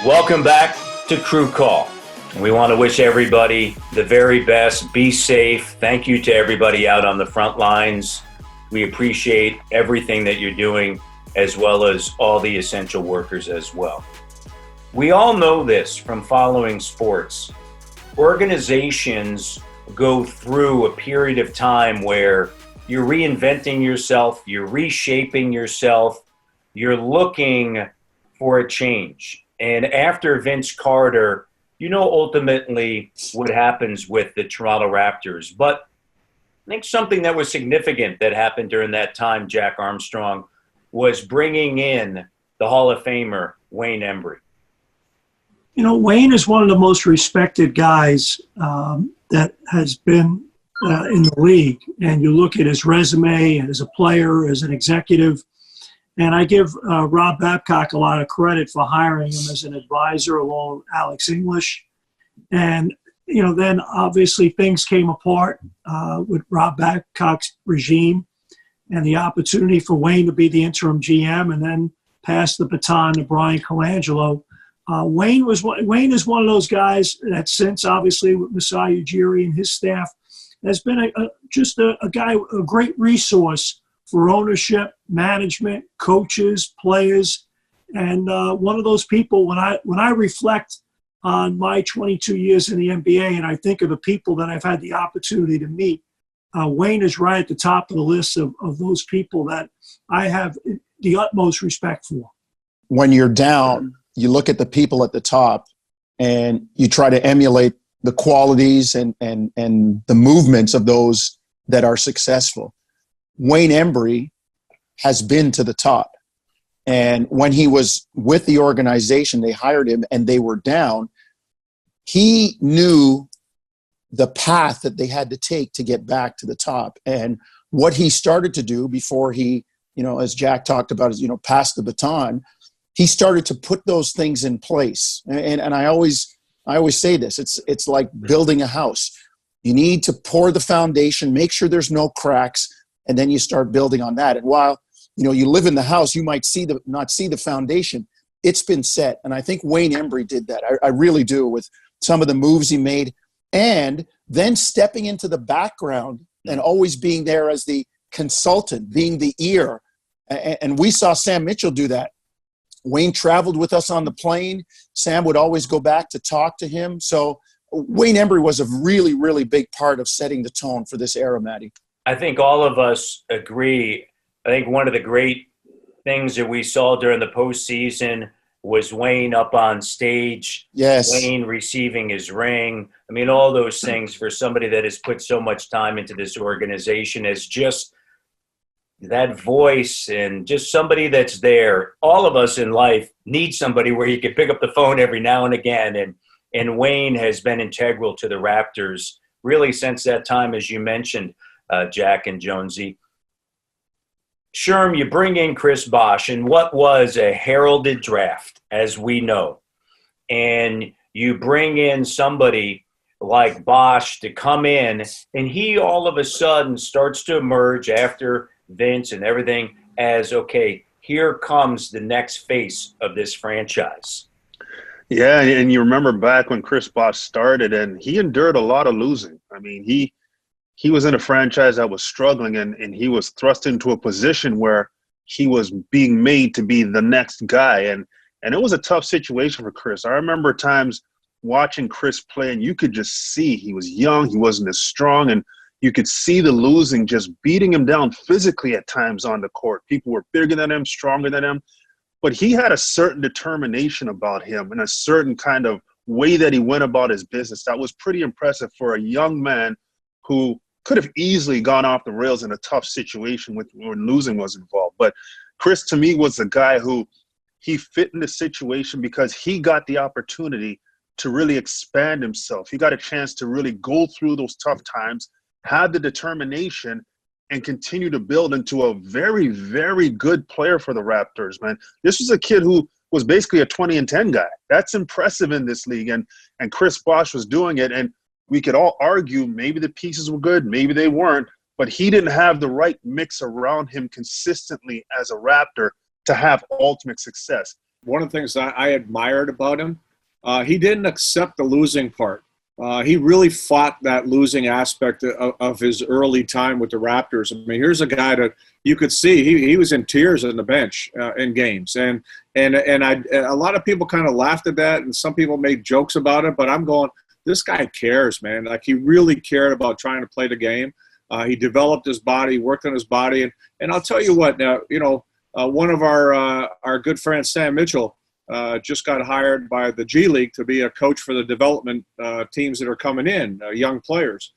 Welcome back to Crew Call. We want to wish everybody the very best. Be safe. Thank you to everybody out on the front lines. We appreciate everything that you're doing, as well as all the essential workers as well. We all know this from following sports. Organizations go through a period of time where you're reinventing yourself, you're reshaping yourself, you're looking for a change. And after Vince Carter, you know ultimately what happens with the Toronto Raptors. But I think something that was significant that happened during that time, Jack Armstrong, was bringing in the Hall of Famer, Wayne Embry. You know, Wayne is one of the most respected guys that has been in the league. And you look at his resume as a player, as an executive. And I give Rob Babcock a lot of credit for hiring him as an advisor along with Alex English. And, you know, then obviously things came apart with Rob Babcock's regime and the opportunity for Wayne to be the interim GM and then pass the baton to Brian Colangelo. Wayne is one of those guys that since obviously with Masai Ujiri and his staff has been just a guy, a great resource for ownership, management, coaches, players, and one of those people when I reflect on my 22 years in the NBA and I think of the people that I've had the opportunity to meet, Wayne is right at the top of the list of those people that I have the utmost respect for. When you're down, you look at the people at the top and you try to emulate the qualities and the movements of those that are successful. Wayne Embry has been to the top. And when he was with the organization, they hired him and they were down. He knew the path that they had to take to get back to the top. And what he started to do before he, you know, as Jack talked about, is, you know, pass the baton, he started to put those things in place. And I always say this, it's like building a house. You need to pour the foundation, make sure there's no cracks, and then you start building on that. And while, you know, you live in the house, you might not see the foundation. It's been set. And I think Wayne Embry did that. I really do, with some of the moves he made. And then stepping into the background and always being there as the consultant, being the ear. And we saw Sam Mitchell do that. Wayne traveled with us on the plane. Sam would always go back to talk to him. So Wayne Embry was a really, really big part of setting the tone for this era, Matty. I think all of us agree. I think one of the great things that we saw during the postseason was Wayne up on stage. Yes. Wayne receiving his ring. I mean, all those things for somebody that has put so much time into this organization as just that voice and just somebody that's there. All of us in life need somebody where you can pick up the phone every now and again. And Wayne has been integral to the Raptors really since that time, as you mentioned, Jack and Jonesy. Sherm, you bring in Chris Bosh in what was a heralded draft, as we know. And you bring in somebody like Bosh to come in, and he all of a sudden starts to emerge after Vince and everything as, okay, here comes the next face of this franchise. Yeah, and you remember back when Chris Bosh started, and he endured a lot of losing. I mean, he was in a franchise that was struggling, and he was thrust into a position where he was being made to be the next guy. And it was a tough situation for Chris. I remember times watching Chris play, and you could just see he was young, he wasn't as strong, and you could see the losing just beating him down physically at times on the court. People were bigger than him, stronger than him. But he had a certain determination about him and a certain kind of way that he went about his business that was pretty impressive for a young man who could have easily gone off the rails in a tough situation when losing was involved. But Chris, to me, was the guy who he fit in the situation because he got the opportunity to really expand himself. He got a chance to really go through those tough times, had the determination, and continue to build into a very, very good player for the Raptors, man. This was a kid who was basically a 20-10 guy. That's impressive in this league. And Chris Bosh was doing it. And we could all argue maybe the pieces were good, maybe they weren't, but he didn't have the right mix around him consistently as a Raptor to have ultimate success. one of the things I admired about him, he didn't accept the losing part. He really fought that losing aspect of his early time with the Raptors. I mean, here's a guy that you could see he was in tears on the bench in games, and a lot of people kind of laughed at that, and some people made jokes about it. But I'm going, this guy cares, man. Like, he really cared about trying to play the game. He developed his body, worked on his body, and I'll tell you what. Now, one of our good friend Sam Mitchell just got hired by the G League to be a coach for the development teams that are coming in, young players.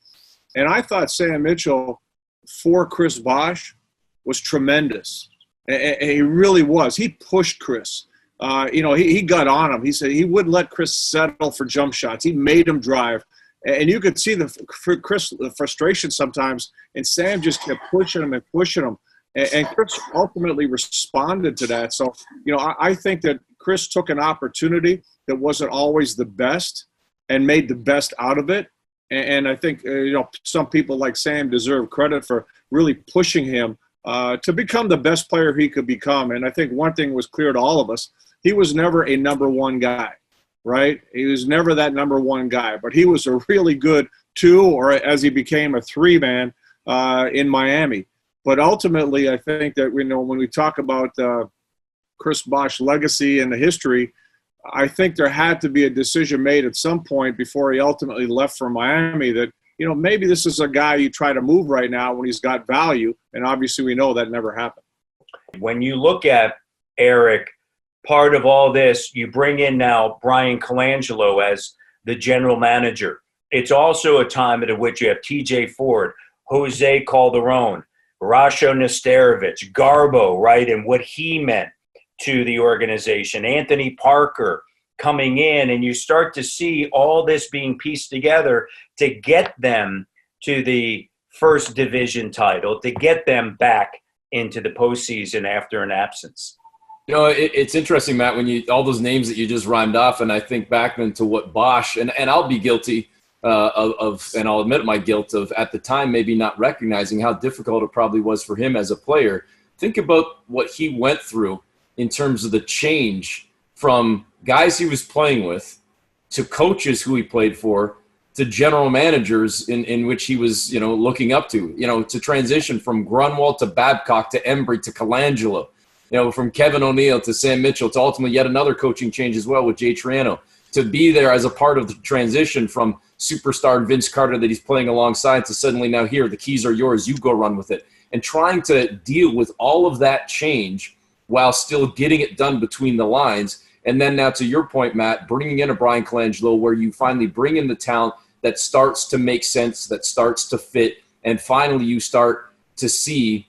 And I thought Sam Mitchell for Chris Bosh was tremendous. And he really was. He pushed Chris. He got on him. He said he wouldn't let Chris settle for jump shots. He made him drive. And you could see the frustration sometimes. And Sam just kept pushing him and pushing him. And Chris ultimately responded to that. So, I think that Chris took an opportunity that wasn't always the best and made the best out of it. And I think, some people like Sam deserve credit for really pushing him to become the best player he could become. And I think one thing was clear to all of us. He was never a number one guy, right? He was never that number one guy. But he was a really good 2, or as he became a 3-man in Miami. But ultimately, I think that, when we talk about Chris Bosh's legacy and the history, I think there had to be a decision made at some point before he ultimately left for Miami that, maybe this is a guy you try to move right now when he's got value. And obviously we know that never happened. When you look at Eric, part of all this, you bring in now Brian Colangelo as the general manager. It's also a time at which you have TJ Ford, Jose Calderon, Rasho Nesterovich, Garbo, right, and what he meant to the organization, Anthony Parker coming in, and you start to see all this being pieced together to get them to the first division title, to get them back into the postseason after an absence. It's interesting, Matt, when all those names that you just rhymed off, and I think back then to what Bosh, and I'll be guilty and I'll admit my guilt of, at the time, maybe not recognizing how difficult it probably was for him as a player. Think about what he went through in terms of the change from guys he was playing with to coaches who he played for to general managers in which he was, looking up to, to transition from Grunwald to Babcock to Embry to Colangelo, from Kevin O'Neill to Sam Mitchell to ultimately yet another coaching change as well with Jay Triano, to be there as a part of the transition from superstar Vince Carter that he's playing alongside to suddenly now here, the keys are yours, you go run with it. And trying to deal with all of that change while still getting it done between the lines. And then now to your point, Matt, bringing in a Brian Colangelo where you finally bring in the talent that starts to make sense, that starts to fit, and finally you start to see,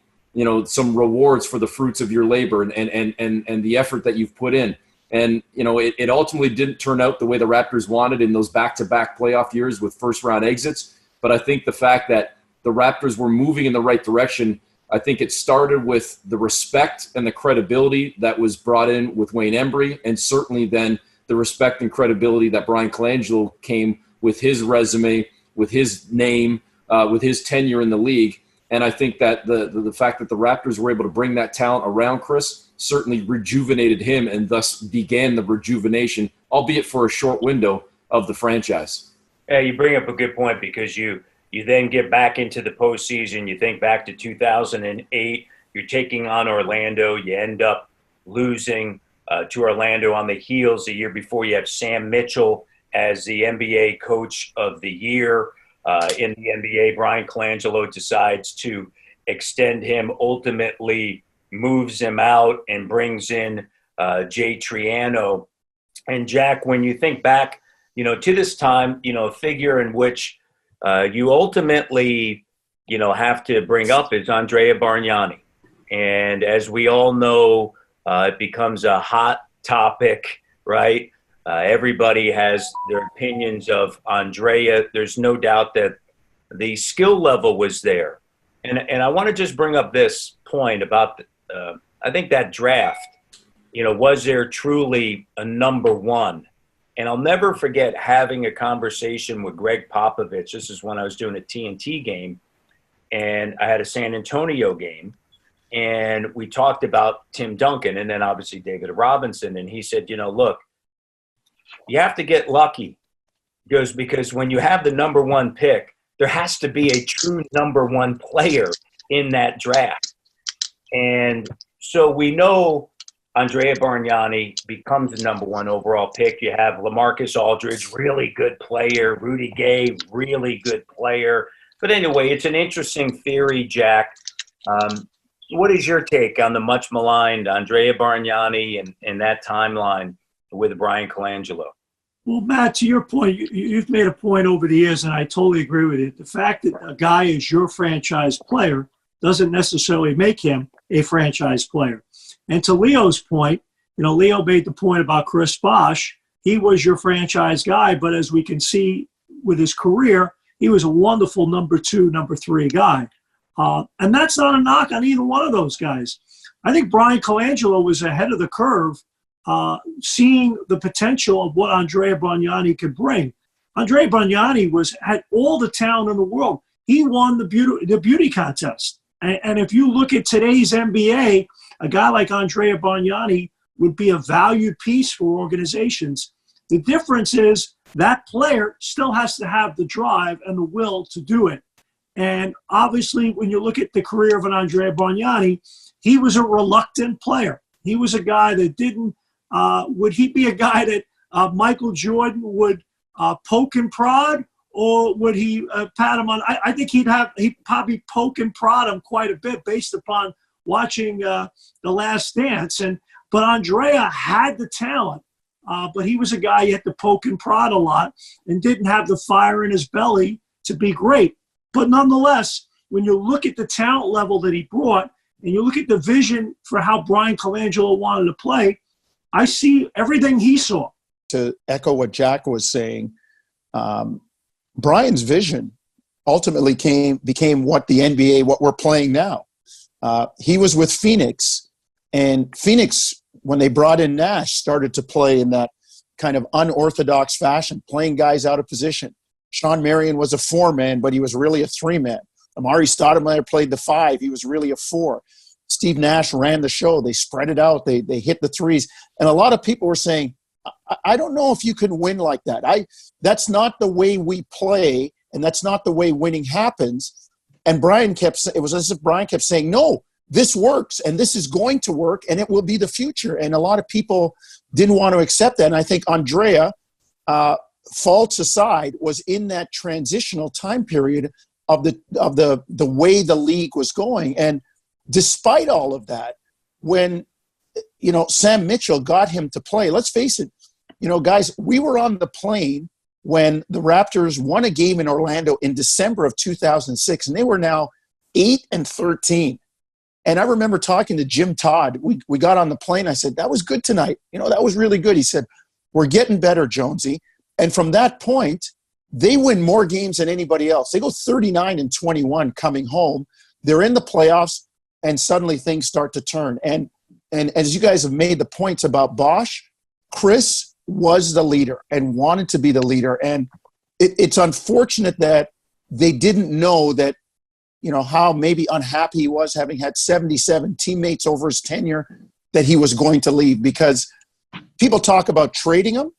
some rewards for the fruits of your labor and the effort that you've put in. And, it ultimately didn't turn out the way the Raptors wanted in those back-to-back playoff years with first-round exits. But I think the fact that the Raptors were moving in the right direction, I think it started with the respect and the credibility that was brought in with Wayne Embry, and certainly then the respect and credibility that Brian Colangelo came with his resume, with his name, with his tenure in the league. And I think that the fact that the Raptors were able to bring that talent around Chris certainly rejuvenated him and thus began the rejuvenation, albeit for a short window, of the franchise. Yeah, you bring up a good point because you then get back into the postseason. You think back to 2008. You're taking on Orlando. You end up losing to Orlando on the heels the year before. You have Sam Mitchell as the NBA Coach of the Year. In the NBA, Brian Colangelo decides to extend him, ultimately moves him out and brings in Jay Triano. And Jack, when you think back, to this time, a figure in which you ultimately, have to bring up is Andrea Bargnani. And as we all know, it becomes a hot topic, right? Everybody has their opinions of Andrea. There's no doubt that the skill level was there. And I want to just bring up this point about, I think that draft, was there truly a number one? And I'll never forget having a conversation with Greg Popovich. This is when I was doing a TNT game, and I had a San Antonio game. and we talked about Tim Duncan and then obviously David Robinson. And he said, look, you have to get lucky. He goes, because when you have the number one pick, there has to be a true number one player in that draft. And so we know Andrea Bargnani becomes the number one overall pick. You have LaMarcus Aldridge, really good player. Rudy Gay, really good player. But anyway, it's an interesting theory, Jack. What is your take on the much maligned Andrea Bargnani and that timeline with Brian Colangelo? Well, Matt, to your point, you've made a point over the years, and I totally agree with you. The fact that a guy is your franchise player doesn't necessarily make him a franchise player. And to Leo's point, Leo made the point about Chris Bosh. He was your franchise guy, but as we can see with his career, he was a wonderful number 2, number 3 guy. And that's not a knock on either one of those guys. I think Brian Colangelo was ahead of the curve, seeing the potential of what Andrea Bargnani could bring. Andrea Bargnani had all the talent in the world. He won the beauty contest. And if you look at today's NBA, a guy like Andrea Bargnani would be a valued piece for organizations. The difference is that player still has to have the drive and the will to do it. And obviously, when you look at the career of an Andrea Bargnani, he was a reluctant player. He was a guy that didn't would he be a guy that Michael Jordan would poke and prod, or would he pat him on? I think he'd probably poke and prod him quite a bit based upon watching The Last Dance. But Andrea had the talent, but he was a guy you had to poke and prod a lot and didn't have the fire in his belly to be great. But nonetheless, when you look at the talent level that he brought and you look at the vision for how Brian Colangelo wanted to play, I see everything he saw. To echo what Jack was saying, Brian's vision ultimately became what the NBA, what we're playing now. He was with Phoenix, and Phoenix, when they brought in Nash, started to play in that kind of unorthodox fashion, playing guys out of position. Sean Marion was a 4-man, but he was really a 3-man. Amari Stoudemire played the 5. He was really a 4. Steve Nash ran the show. They spread it out. They hit the threes. And a lot of people were saying, I don't know if you can win like that. That's not the way we play, and that's not the way winning happens. And it was as if Brian kept saying, no, this works, and this is going to work, and it will be the future. And a lot of people didn't want to accept that. And I think Andrea, faults aside, was in that transitional time period of the way the league was going. And despite all of that, when Sam Mitchell got him to play, let's face it, guys, we were on the plane when the Raptors won a game in Orlando in December of 2006, and they were now 8-13. And I remember talking to Jim Todd. We got on the plane. I said, that was good tonight. That was really good. He said, we're getting better, Jonesy. And from that point, they win more games than anybody else. They go 39-21 coming home. They're in the playoffs, and suddenly things start to turn. And as you guys have made the points about Bosh, Chris was the leader and wanted to be the leader. And it's unfortunate that they didn't know that, how maybe unhappy he was having had 77 teammates over his tenure, that he was going to leave, because people talk about trading him.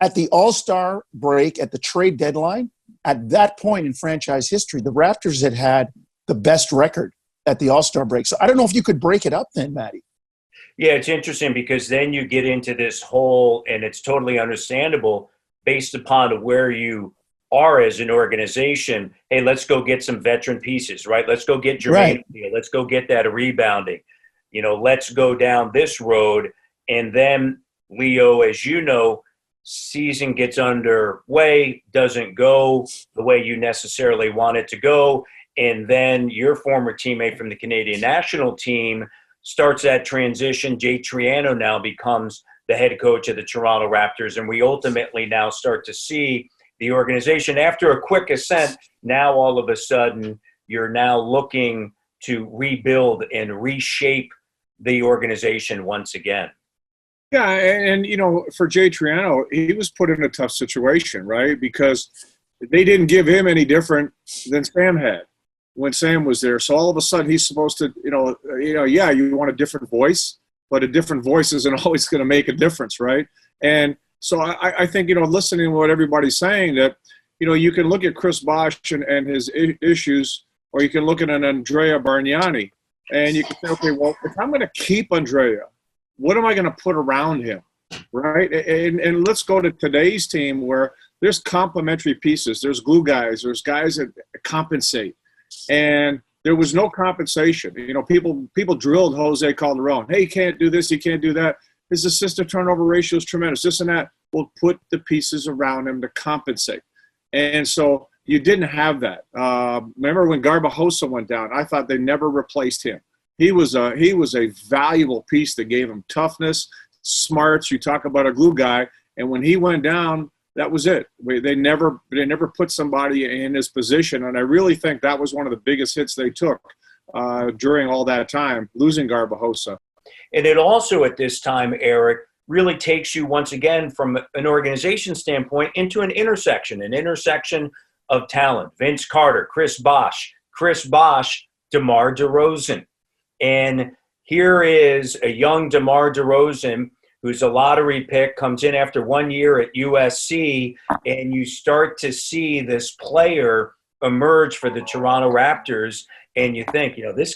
At the All-Star break, at the trade deadline, at that point in franchise history, the Raptors had the best record at the All-Star break. So I don't know if you could break it up then, Matty. Yeah, it's interesting because then you get into this whole, and it's totally understandable based upon where you are as an organization. Hey, let's go get some veteran pieces, right? Let's go get Jermaine. Right. Let's go get that rebounding. Let's go down this road. And then, Leo, as you know, season gets underway, doesn't go the way you necessarily want it to go. And then your former teammate from the Canadian national team starts that transition. Jay Triano now becomes the head coach of the Toronto Raptors. And we ultimately now start to see the organization, after a quick ascent, now all of a sudden you're now looking to rebuild and reshape the organization once again. Yeah, and for Jay Triano, he was put in a tough situation, right? Because they didn't give him any different than Sam had. when Sam was there. So all of a sudden he's supposed to, yeah, you want a different voice, but a different voice isn't always going to make a difference, right? And so I think, listening to what everybody's saying, that, you can look at Chris Bosh and his issues, or you can look at an Andrea Bargnani, and you can say, okay, well, if I'm going to keep Andrea, what am I going to put around him, right? And let's go to today's team where there's complementary pieces. There's glue guys. There's guys that compensate. And there was no compensation. People drilled Jose Calderon. Hey, you can't do this. You can't do that. His assist turnover ratio is tremendous. This and that. We'll put the pieces around him to compensate. And so you didn't have that. Remember when Garbajosa went down? I thought they never replaced him. He was a valuable piece that gave him toughness, smarts. You talk about a glue guy. And when he went down, that was it. They never put somebody in his position, and I really think that was one of the biggest hits they took during all that time, losing Garbajosa. And it also, at this time, Eric, really takes you once again from an organization standpoint into an intersection of talent. Vince Carter, Chris Bosh, DeMar DeRozan. And here is a young DeMar DeRozan who's a lottery pick, comes in after 1 year at USC, and you start to see this player emerge for the Toronto Raptors, and you think, this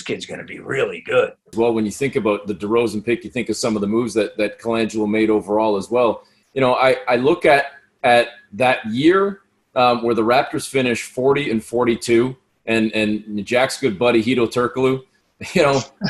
kid's going to be really good. Well, when you think about the DeRozan pick, you think of some of the moves that Colangelo made overall as well. I look at that year where the Raptors finished 40-42, and Jack's good buddy Hito Turkoglu.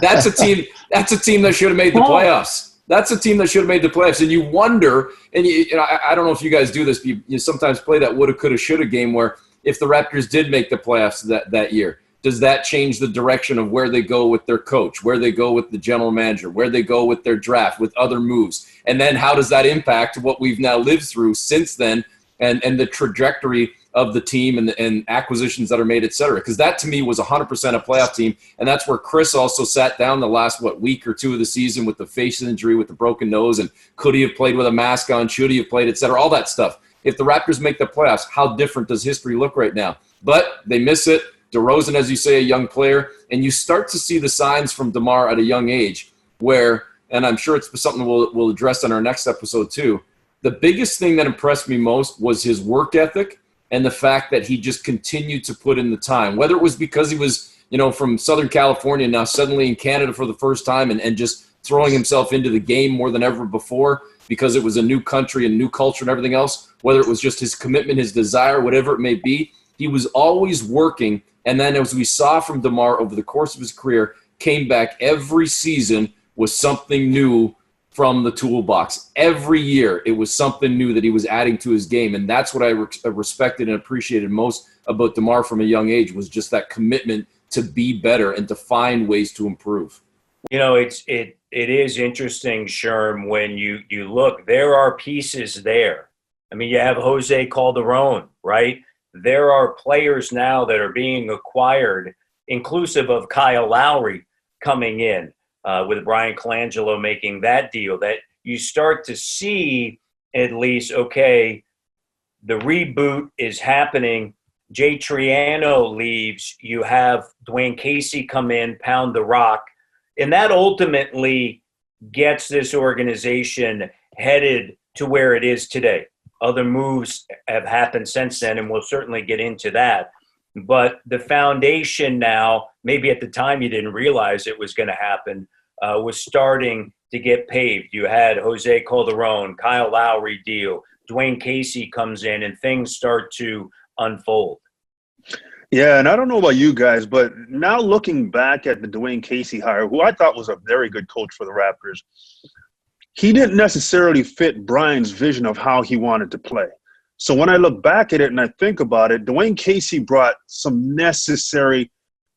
That's a team that should have made the playoffs. That's a team that should have made the playoffs. And you wonder, and I don't know if you guys do this, but you sometimes play that woulda, coulda, shoulda game where if the Raptors did make the playoffs that year, does that change the direction of where they go with their coach, where they go with the general manager, where they go with their draft, with other moves? And then how does that impact what we've now lived through since then and the trajectory of the team and acquisitions that are made, et cetera? Because that, to me, was 100% a playoff team. And that's where Chris also sat down the last, week or two of the season with the face injury, with the broken nose, and could he have played with a mask on, should he have played, et cetera, all that stuff. If the Raptors make the playoffs, how different does history look right now? But they miss it. DeRozan, as you say, a young player. And you start to see the signs from DeMar at a young age where, and I'm sure it's something we'll address on our next episode too, the biggest thing that impressed me most was his work ethic and the fact that he just continued to put in the time, whether it was because he was, from Southern California, now suddenly in Canada for the first time and just throwing himself into the game more than ever before because it was a new country and new culture and everything else, whether it was just his commitment, his desire, whatever it may be, he was always working. And then as we saw from DeMar over the course of his career, came back every season with something new from the toolbox. Every year, it was something new that he was adding to his game. And that's what I respected and appreciated most about DeMar from a young age, was just that commitment to be better and to find ways to improve. It is interesting, Sherm, when you look, there are pieces there. I mean, you have Jose Calderon, right? There are players now that are being acquired, inclusive of Kyle Lowry coming in. With Brian Colangelo making that deal, that you start to see at least, okay, the reboot is happening. Jay Triano leaves. You have Dwayne Casey come in, pound the rock. And that ultimately gets this organization headed to where it is today. Other moves have happened since then, and we'll certainly get into that. But the foundation now, maybe at the time you didn't realize it was going to happen, was starting to get paved. You had Jose Calderon, Kyle Lowry deal, Dwayne Casey comes in, and things start to unfold. Yeah, and I don't know about you guys, but now looking back at the Dwayne Casey hire, who I thought was a very good coach for the Raptors, he didn't necessarily fit Brian's vision of how he wanted to play. So when I look back at it and I think about it, Dwayne Casey brought some necessary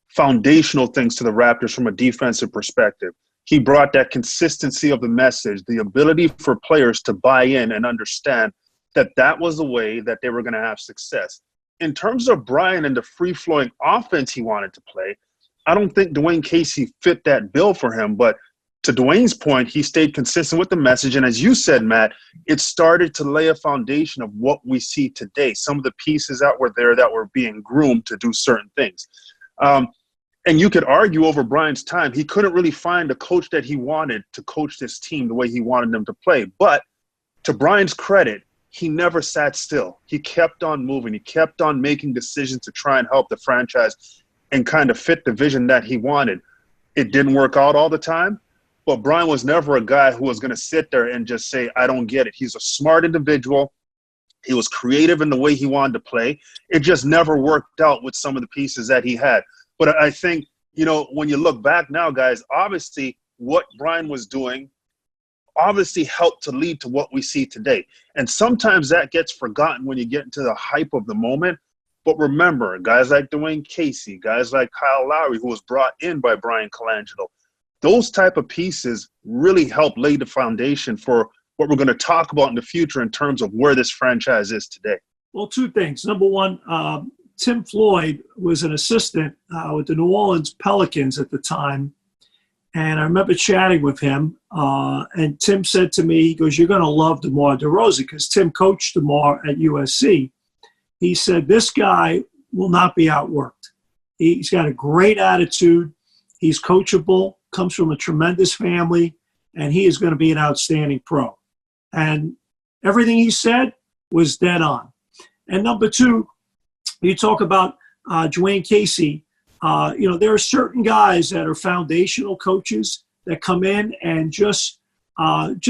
foundational things to the Raptors from a defensive perspective. He brought that consistency of the message, the ability for players to buy in and understand that that was the way that they were going to have success. In terms of Brian and the free-flowing offense he wanted to play, I don't think Dwayne Casey fit that bill for him, but to Dwayne's point, he stayed consistent with the message. And as you said, Matt, it started to lay a foundation of what we see today. Some of the pieces that were there that were being groomed to do certain things. And you could argue over Brian's time, he couldn't really find a coach that he wanted to coach this team the way he wanted them to play. But to Brian's credit, he never sat still. He kept on moving. He kept on making decisions to try and help the franchise and kind of fit the vision that he wanted. It didn't work out all the time, but Brian was never a guy who was going to sit there and just say, I don't get it. He's a smart individual. He was creative in the way he wanted to play. It just never worked out with some of the pieces that he had. But I think, when you look back now, guys, obviously what Brian was doing obviously helped to lead to what we see today. And sometimes that gets forgotten when you get into the hype of the moment. But remember, guys like Dwayne Casey, guys like Kyle Lowry, who was brought in by Brian Colangelo, those type of pieces really help lay the foundation for what we're going to talk about in the future in terms of where this franchise is today. Well, two things. Number one, Tim Floyd was an assistant with the New Orleans Pelicans at the time. And I remember chatting with him. And Tim said to me, he goes, you're going to love DeMar DeRozan, because Tim coached DeMar at USC. He said, this guy will not be outworked. He's got a great attitude. He's coachable, comes from a tremendous family, and he is going to be an outstanding pro. And everything he said was dead on. And number two, you talk about Dwayne Casey. There are certain guys that are foundational coaches that come in and just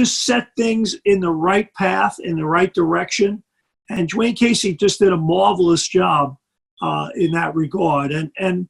set things in the right path, in the right direction. And Dwayne Casey just did a marvelous job in that regard. And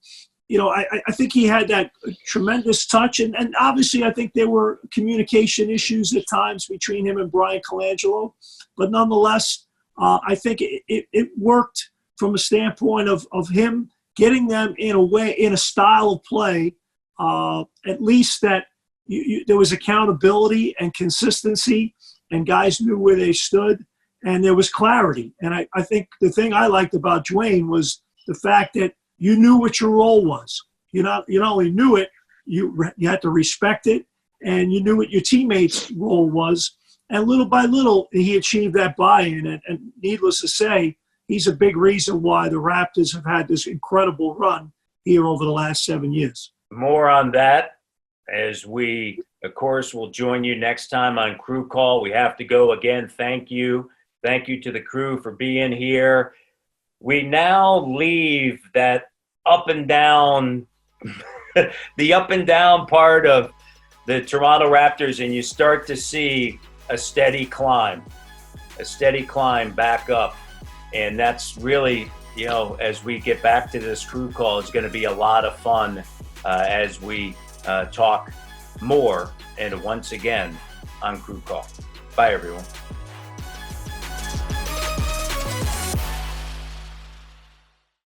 I think he had that tremendous touch. And obviously, I think there were communication issues at times between him and Brian Colangelo. But nonetheless, I think it worked from a standpoint of him getting them in a style of play, at least that there was accountability and consistency, and guys knew where they stood, and there was clarity. And I think the thing I liked about Dwayne was the fact that you knew what your role was. You not only knew it, you had to respect it, and you knew what your teammates' role was. And little by little, he achieved that buy-in. And needless to say, he's a big reason why the Raptors have had this incredible run here over the last 7 years. More on that as we, of course, will join you next time on Crew Call. We have to go again. Thank you. Thank you to the crew for being here. We now leave that up and down, the up and down part of the Toronto Raptors, and you start to see a steady climb back up. And that's really, as we get back to this Crew Call, it's going to be a lot of fun as we talk more and once again on Crew Call. Bye, everyone.